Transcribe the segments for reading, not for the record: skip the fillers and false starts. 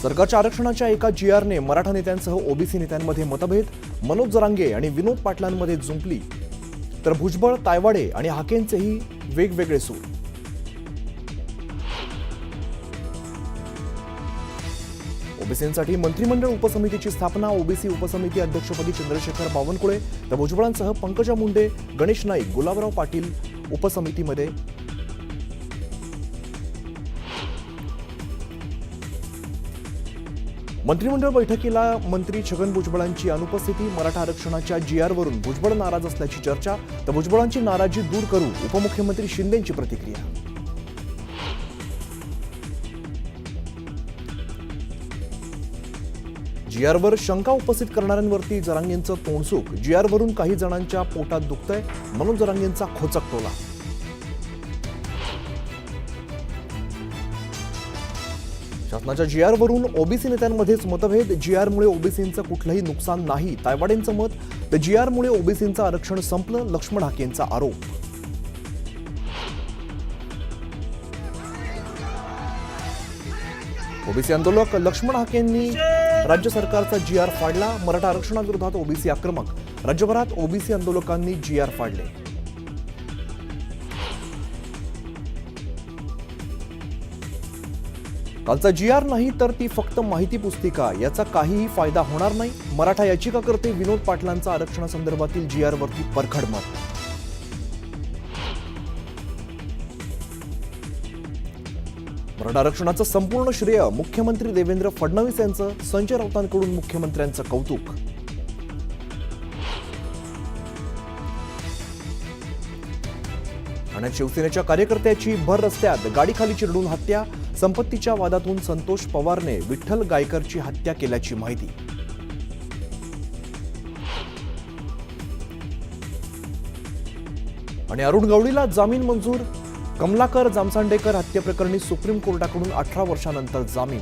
सरकारच्या आरक्षणाच्या एका जीआरने मराठा नेत्यांसह ओबीसी नेत्यांमध्ये मतभेद, मनोज जरांगे आणि विनोद पाटलांमध्ये जुंपली, तर भुजबळ, तायवाडे आणि हाकेंचेही वेगवेगळे सूर. ओबीसींसाठी मंत्रिमंडळ उपसमितीची स्थापना, ओबीसी उपसमिती अध्यक्षपदी चंद्रशेखर बावनकुळे तर भुजबळांसह पंकजा मुंडे, गणेश नाईक, गुलाबराव पाटील उपसमितीमध्ये. मंत्रिमंडळ बैठकीला मंत्री छगन भुजबळांची अनुपस्थिती, मराठा आरक्षणाच्या जीआरवरून भुजबळ नाराज असल्याची चर्चा, तर भुजबळांची नाराजी दूर करू, उपमुख्यमंत्री शिंदेंची प्रतिक्रिया. जीआरवर शंका उपस्थित करणाऱ्यांवरती जरांगेंचं तोंडसुख, जीआरवरून काही जणांच्या पोटात दुखतंय, मनोज जरांगेंचा खोचक टोला. शासनाच्या जीआरवरून ओबीसी नेत्यांमध्येच मतभेद, जीआरमुळे ओबीसींचं कुठलंही नुकसान नाही, तायवाडेंचं मत, तर जीआरमुळे ओबीसींचं आरक्षण संपलं, लक्ष्मण हाकेंचा आरोप. ओबीसी आंदोलक लक्ष्मण हाकेंनी राज्य सरकारचा जीआर फाडला, मराठा आरक्षणाविरोधात ओबीसी आक्रमक, राज्यभरात ओबीसी आंदोलकांनी जीआर फाडले. कालचा जीआर नाही तर ती फक्त माहिती पुस्तिका, याचा काहीही फायदा होणार नाही, मराठा याचिकाकर्ते विनोद पाटलांचा आरक्षणासंदर्भातील जीआरवरती परखड मत. मराठा आरक्षणाचं संपूर्ण श्रेय मुख्यमंत्री देवेंद्र फडणवीस यांचं, संजय राऊतांकडून मुख्यमंत्र्यांचं कौतुक. ठाण्यात शिवसेनेच्या कार्यकर्त्याची भर रस्त्यात गाडीखाली चिरडून हत्या, संपत्तीच्या वादातून संतोष पवारने विठ्ठल गायकरची हत्या केल्याची माहिती. आणि अरुण गवळीला जामीन मंजूर, कमलाकर जामसांडेकर हत्येप्रकरणी सुप्रीम कोर्टाकडून 18 वर्षांनंतर जामीन.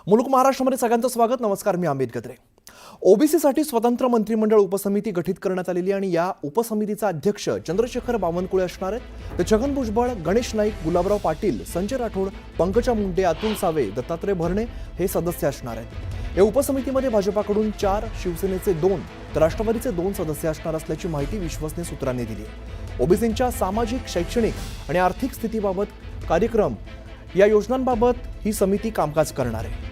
मुलुक महाराष्ट्रामध्ये सगळ्यांचं स्वागत. नमस्कार, मी अमित गत्रे. ओबीसीसाठी स्वतंत्र मंत्रिमंडळ उपसमिती गठीत करण्यात आलेली आणि या उपसमितीचा अध्यक्ष चंद्रशेखर बावनकुळे असणार आहेत. तर छगन भुजबळ, गणेश नाईक, गुलाबराव पाटील, संजय राठोड, पंकजा मुंडे, अतुल सावे, दत्तात्रय भरणे हे सदस्य असणार आहेत. या उपसमितीमध्ये भाजपाकडून 4, शिवसेनेचे 2 तर राष्ट्रवादीचे 2 सदस्य असणार असल्याची माहिती विश्वसनीय सूत्रांनी दिली आहे. ओबीसींच्या सामाजिक, शैक्षणिक आणि आर्थिक स्थितीबाबत कार्यक्रम या योजनांबाबत ही समिती कामकाज करणार आहे.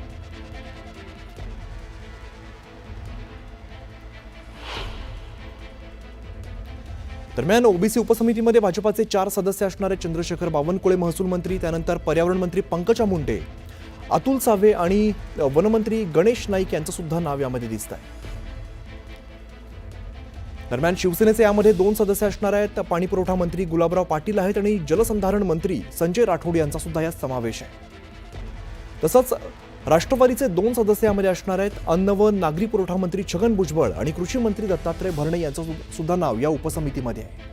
दरम्यान ओबीसी उपसमितीमध्ये भाजपाचे 4 सदस्य असणारे चंद्रशेखर बावनकुळे महसूल मंत्री, त्यानंतर पर्यावरण मंत्री पंकजा मुंडे, अतुल सावे आणि वनमंत्री गणेश नाईक यांचं सुद्धा नाव यामध्ये दिसत आहे. दरम्यान शिवसेनेचे यामध्ये 2 सदस्य असणार आहेत. पाणीपुरवठा मंत्री गुलाबराव पाटील आहेत आणि जलसंधारण मंत्री संजय राठोड यांचा सुद्धा यात समावेश आहे. तसंच राष्ट्रवादीचे 2 सदस्य यामध्ये असणार आहेत. अन्न व नागरी पुरवठा मंत्री छगन भुजबळ आणि कृषी मंत्री दत्तात्रय भरणे यांचं सुद्धा नाव या उपसमितीमध्ये आहे.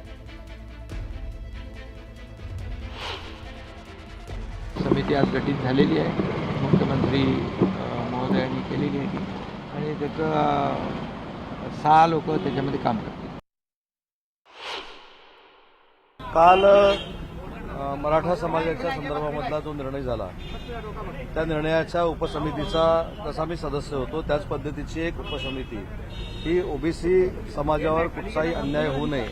समिती आज गठीत झालेली आहे, मुख्यमंत्री महोदयांनी केलेली आहे आणि त्याचं 6 लोक त्याच्यामध्ये काम करतील. काल मराठा समाजाच्या संदर्भामधला जो निर्णय झाला, त्या निर्णयाच्या उपसमितीचा जसा मी सदस्य होतो त्याच पद्धतीची एक उपसमिती ही ओबीसी समाजावर कुठलाही अन्याय होऊ नये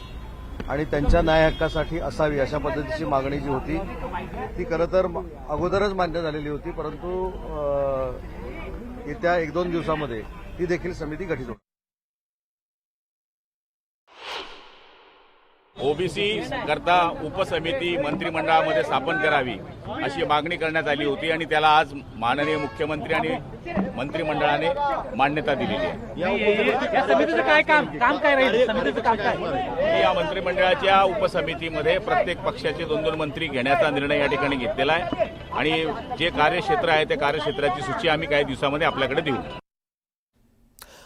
आणि त्यांच्या न्याय हक्कासाठी असावी अशा पद्धतीची मागणी जी होती ती खरं तर अगोदरच मान्य झालेली होती, परंतु येत्या 1-2 दिवसामध्ये ती देखील समिती गठीत होईल. ओबीसी करता उपसमिती मंत्रिमंडळामध्ये स्थापन करावी अशी मागणी करण्यात आली होती आणि त्याला आज माननीय मुख्यमंत्री आणि मंत्रिमंडळाने मान्यता दिलेली आहे. या समितीचं काय काम काय राहील? समितीचं काम काय? या मंत्रिमंडळाच्या उपसमितीमध्ये प्रत्येक पक्षाचे 2-2 मंत्री घेण्याचा निर्णय या ठिकाणी घेतलेला आहे आणि जे कार्यक्षेत्र आहे त्या कार्यक्षेत्राची सूची आम्ही काही दिवसामध्ये आपल्याकडे देऊ.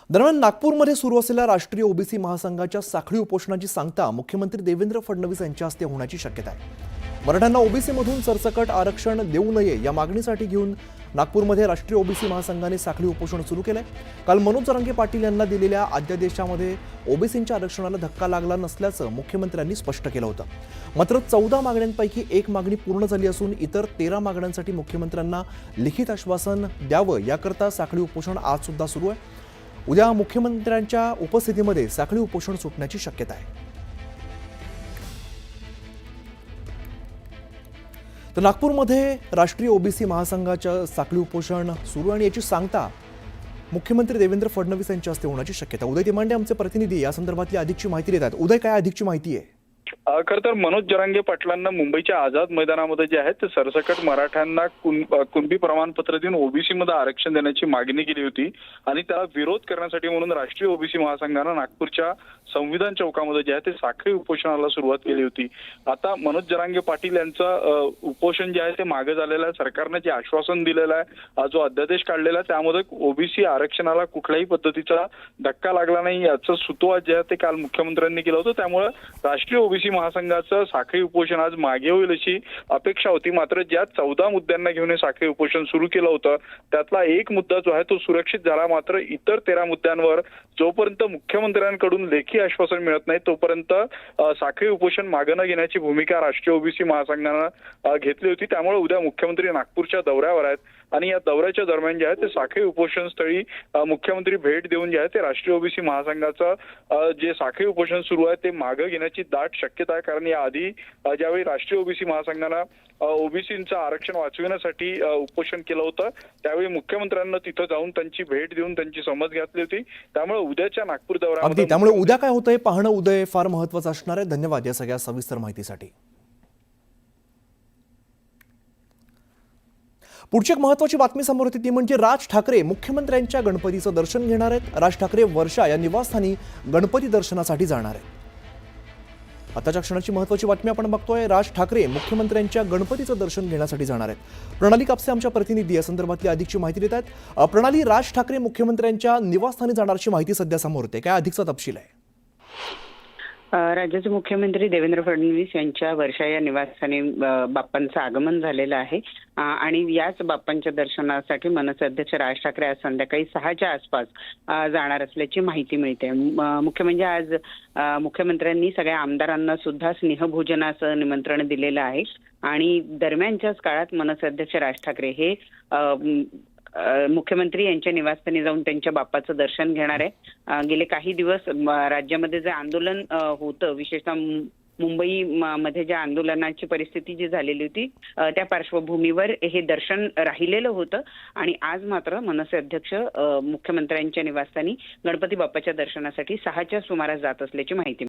दरम्यान नागपूरमध्ये सुरू असलेल्या राष्ट्रीय ओबीसी महासंघाच्या साखळी उपोषणाची सांगता मुख्यमंत्री देवेंद्र फडणवीस यांच्या हस्ते होण्याची शक्यता आहे. मराठ्यांना ओबीसीमधून सरसकट आरक्षण देऊ नये या मागणीसाठी घेऊन नागपूरमध्ये राष्ट्रीय ओबीसी महासंघाने साखळी उपोषण सुरू केलंय. काल मनोज जरांगे पाटील यांना दिलेल्या अध्यादेशामध्ये ओबीसींच्या आरक्षणाला धक्का लागला नसल्याचं मुख्यमंत्र्यांनी स्पष्ट केलं होतं. मात्र 14 मागण्यांपैकी एक मागणी पूर्ण झाली असून इतर 13 मागण्यांसाठी मुख्यमंत्र्यांना लिखित आश्वासन द्यावं याकरता साखळी उपोषण आज सुद्धा सुरू आहे. उद्या मुख्यमंत्र्यांच्या उपस्थितीमध्ये साखळी उपोषण सुटण्याची शक्यता आहे. तर नागपूरमध्ये राष्ट्रीय ओबीसी महासंघाच्या साखळी उपोषण सुरू आणि याची सांगता मुख्यमंत्री देवेंद्र फडणवीस यांच्या हस्ते होण्याची शक्यता. उदय तिमांडे आमचे प्रतिनिधी या संदर्भातली अधिकची माहिती देत आहेत. उदय, काय अधिकची माहिती आहे? खरं तर मनोज जरांगे पाटलांना मुंबईच्या आझाद मैदानामध्ये जे आहे ते सरसकट मराठ्यांना कुणबी प्रमाणपत्र देऊन ओबीसी मध्ये आरक्षण देण्याची मागणी केली होती आणि त्याला विरोध करण्यासाठी म्हणून राष्ट्रीय ओबीसी महासंघानं नागपूरच्या संविधान चौकामध्ये जे आहे ते साखळी उपोषणाला सुरुवात केली होती. आता मनोज जरांगे पाटील यांचं उपोषण जे आहे ते मागे झालेलं आहे. सरकारने जे आश्वासन दिलेलं आहे, जो अध्यादेश काढलेला आहे, त्यामध्ये ओबीसी आरक्षणाला कुठल्याही पद्धतीचा धक्का लागला नाही याचं सुतोवाच जे आहे ते काल मुख्यमंत्र्यांनी केलं होतं. त्यामुळे राष्ट्रीय ओबीसी महासंघाचं साखळी उपोषण आज मागे होईल अशी अपेक्षा होती. मात्र ज्या 14 मुद्द्यांना घेऊन हे साखळी उपोषण सुरू केलं होतं त्यातला एक मुद्दा जो आहे तो सुरक्षित झाला. मात्र इतर 13 मुद्द्यांवर जोपर्यंत मुख्यमंत्र्यांकडून लेखी आश्वासन मिळत नाही तोपर्यंत साखळी उपोषण मागे न घेण्याची भूमिका राष्ट्रीय ओबीसी महासंघानं घेतली होती. त्यामुळे उद्या मुख्यमंत्री नागपूरच्या दौऱ्यावर आहेत आणि या दौऱ्याच्या दरम्यान जे आहे ते साखळी उपोषण स्थळी मुख्यमंत्री भेट देऊन जे आहे ते राष्ट्रीय ओबीसी महासंघाचं जे साखळी उपोषण सुरू आहे ते मागे घेण्याची दाट शक्यता आहे. कारण याआधी ज्यावेळी राष्ट्रीय ओबीसी महासंघानं ओबीसींचं आरक्षण वाचविण्यासाठी उपोषण केलं होतं त्यावेळी मुख्यमंत्र्यांना तिथं जाऊन त्यांची भेट देऊन त्यांची समज घेतली होती. त्यामुळे उद्याच्या नागपूर दौऱ्यामध्ये अगदी, त्यामुळे उद्या काय होतंय पाहणं उदय फार महत्त्वाचं असणार आहे. धन्यवाद या सगळ्या सविस्तर माहितीसाठी. पुढची एक महत्त्वाची बातमी समोर येते ती म्हणजे राज ठाकरे मुख्यमंत्र्यांच्या गणपतीचं दर्शन घेणार आहेत. राज ठाकरे वर्षा या निवासस्थानी गणपती दर्शनासाठी जाणार आहेत. आताच्या क्षणाची महत्त्वाची बातमी आपण बघतोय. राज ठाकरे मुख्यमंत्र्यांच्या गणपतीचं दर्शन घेण्यासाठी जाणार आहेत. प्रणाली कापसे आमच्या प्रतिनिधी या संदर्भातली अधिकची माहिती देत आहेत. प्रणाली, राज ठाकरे मुख्यमंत्र्यांच्या निवासस्थानी जाणारची माहिती सध्या समोर येते, काय अधिकचा तपशील आहे? राज्याचे मुख्यमंत्री देवेंद्र फडणवीस यांच्या वर्षा या निवासस्थानी बाप्पांचं आगमन झालेलं आहे आणि याच बाप्पांच्या दर्शनासाठी मनसे अध्यक्ष राज ठाकरे आज संध्याकाळी 6च्या आसपास जाणार असल्याची माहिती मिळते. मुख्य म्हणजे आज मुख्यमंत्र्यांनी सगळ्या आमदारांना सुद्धा स्नेहभोजनाचं निमंत्रण दिलेलं आहे आणि दरम्यानच्याच काळात मनसे अध्यक्ष राज ठाकरे हे मुख्यमंत्री यांच्या निवासस्थानी जाऊन त्यांच्या बाप्पाचं दर्शन घेणार आहे. गेले काही दिवस राज्यामध्ये जे आंदोलन होतं, विशेषतः मुंबई मध्ये ज्या आंदोलनाची परिस्थिती जी झालेली होती त्या पार्श्वभूमीवर हे दर्शन राहिलेलं होतं आणि आज मात्र मनसे अध्यक्ष मुख्यमंत्र्यांच्या निवासस्थानी गणपती बाप्पाच्या दर्शनासाठी 6च्या सुमारास जात असल्याची माहिती